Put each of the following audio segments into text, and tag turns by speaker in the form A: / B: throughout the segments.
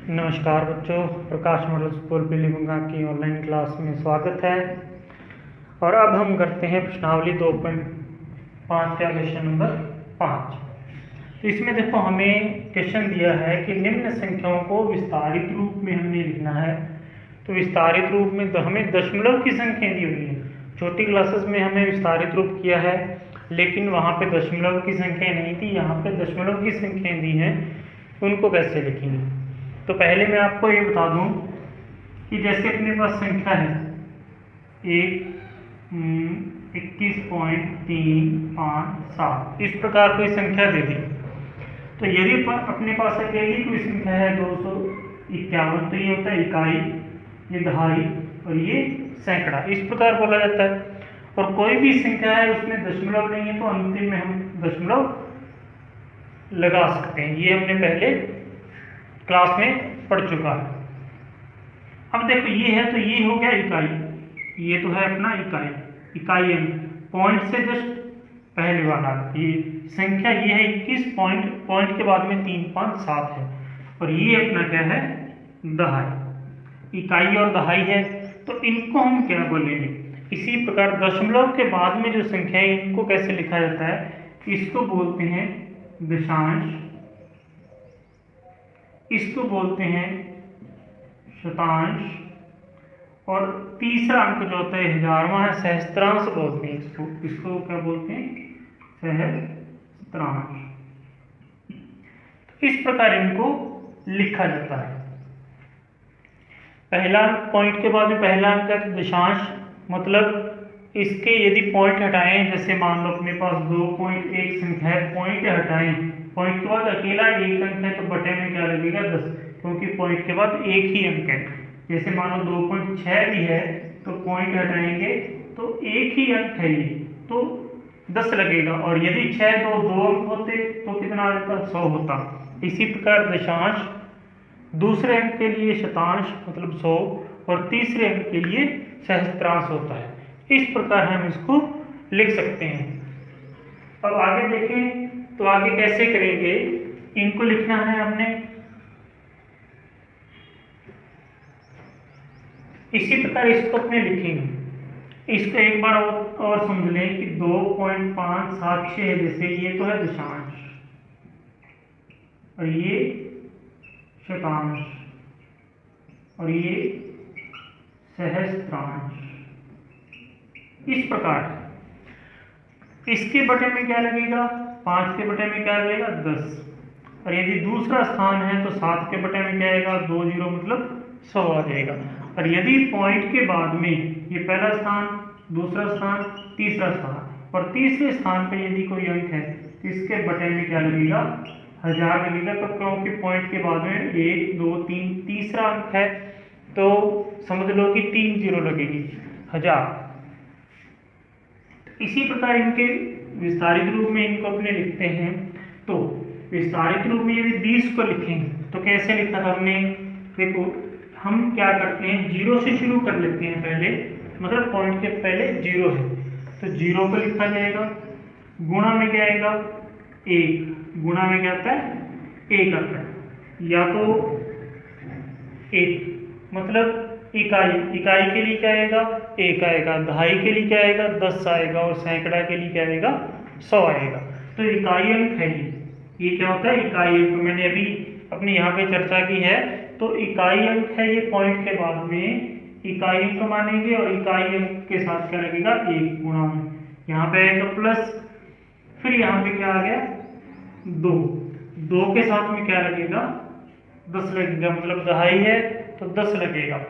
A: नमस्कार बच्चों, प्रकाश model school पीलीभंगा की ऑनलाइन क्लास में स्वागत है। और अब हम करते हैं प्रश्नावली 2.5 का क्वेश्चन नंबर 5। तो इसमें देखो हमें क्वेश्चन दिया है कि निम्न संख्याओं को विस्तारित रूप में हमें लिखना है। तो विस्तारित रूप में हमें दशमलव की संख्या दी हुई है। छोटी क्लासेस में हमें विस्तारित रूप किया है, लेकिन वहाँ पे दशमलव की संख्या नहीं थी। यहाँ पे दशमलव की संख्याएं दी हैं, उनको कैसे लिखेंगे। तो पहले मैं आपको ये बता दूं कि जैसे अपने पास संख्या है 21.357, इस प्रकार कोई संख्या दे दी। तो यदि अपने पास अकेली कोई संख्या है 251, तो ये होता है इकाई, ये दहाई और ये सैकड़ा, इस प्रकार बोला जाता है। और कोई भी संख्या है उसमें दशमलव नहीं है, तो अंतिम में हम दशमलव लगा सकते हैं। ये हमने पहले क्लास में पढ़ चुका है। अब देखो ये है, तो ये हो गया इकाई, ये तो है अपना इकाई अंक, पॉइंट से जस्ट पहले वाला ये संख्या, ये है 21, पॉइंट के बाद में 357 है। और ये अपना क्या है, दहाई। इकाई और दहाई है, तो इनको हम क्या बोलेंगे। इसी प्रकार दशमलव के बाद में जो संख्या है, इनको कैसे लिखा जाता है, इसको बोलते हैं दशांश, इसको बोलते हैं शतांश, और तीसरा अंक जो होता है हजारवां है, सहस्त्रांश बोलते हैं इसको क्या बोलते हैं, सहस्त्रांश। तो इस प्रकार इनको लिखा जाता है। पहला पॉइंट के बाद में पहला अंक है दशांश, मतलब इसके यदि पॉइंट हटाएं, जैसे मान लो अपने पास 2.1 संख्या है, पॉइंट हटाएं, पॉइंट के बाद अकेला एक अंक है, तो बटे में क्या लगेगा 10, क्योंकि पॉइंट के बाद एक ही अंक है। जैसे मान लो 2.6 भी है, तो पॉइंट हटाएंगे तो एक ही अंक है, ये तो 10 लगेगा। और यदि 6 दो अंक होते तो कितना आ जाता, 100 होता। इसी प्रकार दशांश, दूसरे अंक के लिए शतांश मतलब 100, और तीसरे अंक के लिए सहस्त्रांश होता है। इस प्रकार हम इसको लिख सकते हैं। अब आगे देखें, तो आगे कैसे करेंगे, इनको लिखना है हमने इसी प्रकार, इसको अपने लिखेंगे। इसको एक बार और समझ लें कि 2.576, जैसे ये तो है दशांश और ये शतांश और ये सहस्त्रांश, इस प्रकार। इसके बटे में क्या लगेगा, 5 के बटे में क्या लगेगा 10। और यदि दूसरा स्थान है तो 7 के बटे में क्या आएगा, 2 जीरो मतलब 100 आ जाएगा। और यदि पॉइंट के बाद में ये पहला स्थान, दूसरा स्थान, तीसरा स्थान, और तीसरे स्थान पे यदि कोई अंक है, इसके बटे में क्या लगेगा, 1000 लगेगा। तो क्योंकि पॉइंट के बाद में 1 2 3 तीसरा अंक है, तो समझ लो कि 3 जीरो लगेगी, 1000। इसी प्रकार इनके विस्तारित रूप में इनको अपने लिखते हैं। तो विस्तारित रूप में यदि 20 को लिखेंगे तो कैसे लिखा था हमने, देखो हम क्या करते हैं, जीरो से शुरू कर लेते हैं पहले, मतलब पॉइंट के पहले जीरो है, तो जीरो को लिखा जाएगा। गुणा में क्या आएगा, 1, गुणा में क्या आता है, 1 आता है। या तो 1 मतलब इकाई के लिए क्या आएगा, 1 आएगा, दहाई के लिए क्या आएगा, 10 आएगा, और सैकड़ा के लिए क्या आएगा, 100 आएगा। तो इकाई अंक है ये क्या होता है, इकाई अंक। मैंने अभी अपने यहाँ पे चर्चा की है। तो इकाई अंक है ये, पॉइंट के बाद में इकाई अंक मानेंगे, और इकाई अंक के साथ क्या लगेगा, 1 गुणा में यहाँ पे आएगा प्लस, फिर यहाँ पे क्या आ गया 2 के साथ में क्या लगेगा, 10 लगेगा, मतलब दहाई है तो 10 लगेगा।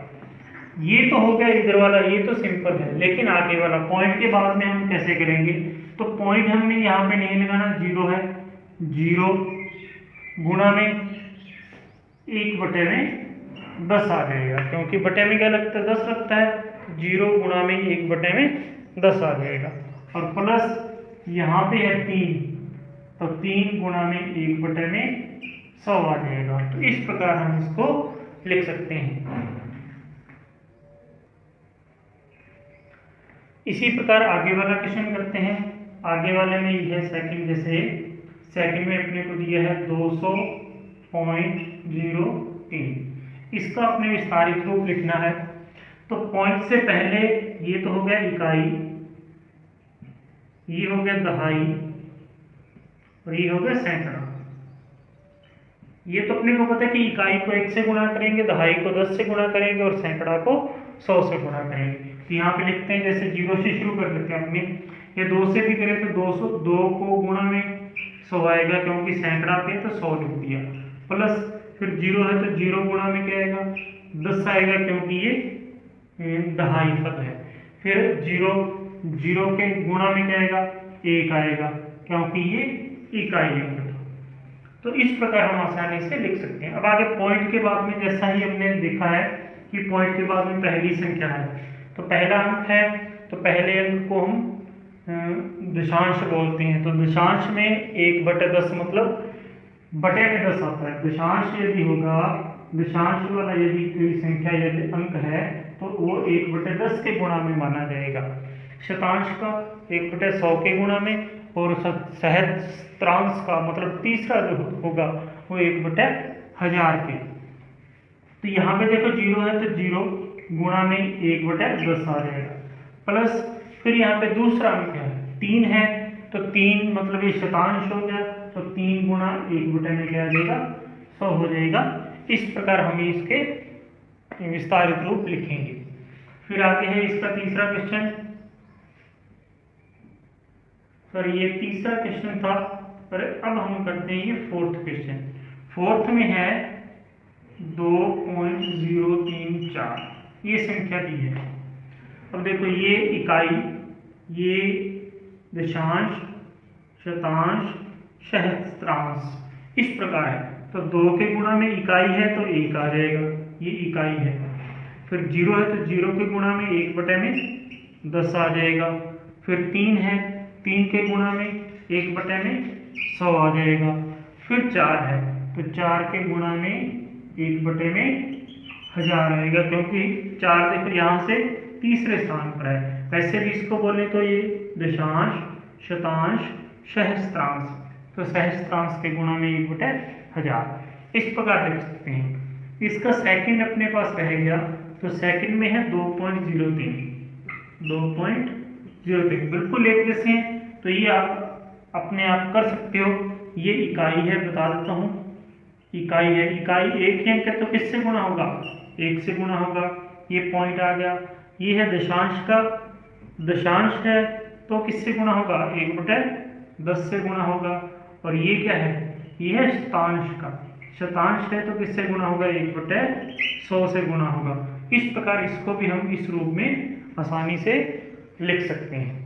A: ये तो हो गया इधर वाला, ये तो सिंपल है। लेकिन आगे वाला पॉइंट के बाद में हम कैसे करेंगे, तो पॉइंट हमने यहाँ पे नहीं लगाना, जीरो है, जीरो गुणा में 1 बटे में 10 आ जाएगा, क्योंकि बटे में क्या लगता है, 10 लगता है। जीरो गुणा में 1 बटे में 10 आ जाएगा, और प्लस यहाँ पे है 3, तो 3 गुणा में 1 बटे में 100 आ जाएगा। तो इस प्रकार हम इसको लिख सकते हैं। इसी प्रकार आगे वाला क्वेश्चन करते हैं। आगे वाले में ये है सेकंड, जैसे सेकंड में अपने को दिया है 200.0 3। इसका अपने विस्तारित रूप लिखना है। तो पॉइंट से पहले ये तो हो गया इकाई, ये हो गया दहाई और ये हो गया सैकड़ा। ये तो अपने को पता है कि इकाई को 1 से गुणा करेंगे, दहाई को 10 से गुणा करेंगे और सैकड़ा को 100 से गुणा करेंगे। तो यहाँ पे लिखते हैं जैसे 0 से शुरू कर लेते हैं अपने, ये 2 से भी करें तो 200, 2 को गुणा में 100 आएगा क्योंकि सैकड़ा पे तो 100 लिख दिया, प्लस फिर 0 है तो 0 गुणा में क्या आएगा 10 आएगा क्योंकि ये दहाई पद है। फिर 0 के गुणा में क्या आएगा 1 आएगा क्योंकि ये इकाई अंक था। तो इस प्रकार हम आसानी से लिख सकते हैं। अब आगे पॉइंट के बाद में जैसा ही हमने देखा है कि पॉइंट के बाद में पहली संख्या है, तो पहला अंक है तो पहले अंक को हम दशांश बोलते हैं। तो दशांश में 1/10 मतलब बटे में 10 आता है। दशांश यदि होगा, दशांश वाला यदि कोई संख्या यदि अंक है तो वो 1/10 के गुणा में माना जाएगा। शतांश का 1/100 के गुणा में और सहस्त्रांश का मतलब तीसरा जो होगा वो 1/1000 के। तो यहाँ पे देखो 0 है तो 0 गुणा में 1/10 आ जाएगा, प्लस फिर यहाँ पे दूसरा अंक है 3 है तो 3 मतलब ये शतांश हो गया तो 3 गुणा 1/10 में क्या आ जाएगा 100 हो जाएगा। इस प्रकार हम इसके विस्तारित रूप लिखेंगे। फिर आगे है इसका तीसरा क्वेश्चन, सर ये तीसरा क्वेश्चन था, पर अब हम करते हैं ये फोर्थ क्वेश्चन। फोर्थ में है 2.034 ये संख्या दी है। अब देखो ये इकाई, ये दशांश, शतांश, सहस्त्रांश इस प्रकार है। तो 2 के गुणा में इकाई है तो 1 आ जाएगा, ये इकाई है। फिर 0 है तो 0 के गुणा में 1/10 आ जाएगा। फिर 3 है, 3 के गुणा में 1/100 आ जाएगा। फिर 4 है तो 4 के गुणा में 1/1000 आएगा क्योंकि 4 देखो यहाँ से तीसरे स्थान पर है। वैसे भी इसको बोले तो ये दशांश, शतांश, सहस्त्रांश, तो सहस्त्रांश के गुणा में 1/1000 इस प्रकार लिख सकते हैं। इसका सेकंड अपने पास रह गया तो सेकंड में है 2.03 बिल्कुल एक जैसे हैं। तो ये आप अपने आप कर सकते हो। ये इकाई है, बता देता हूँ इकाई है। इकाई 1 ही अंक है तो किससे गुणा होगा 1 से गुणा होगा, ये पॉइंट आ गया। ये है दशांश का, दशांश है तो किससे गुणा होगा 1/10 से गुणा होगा। और ये क्या है, ये है शतांश का, शतांश है तो किससे गुणा होगा 1/100 से गुणा होगा। इस प्रकार इसको भी हम इस रूप में आसानी से लिख सकते हैं।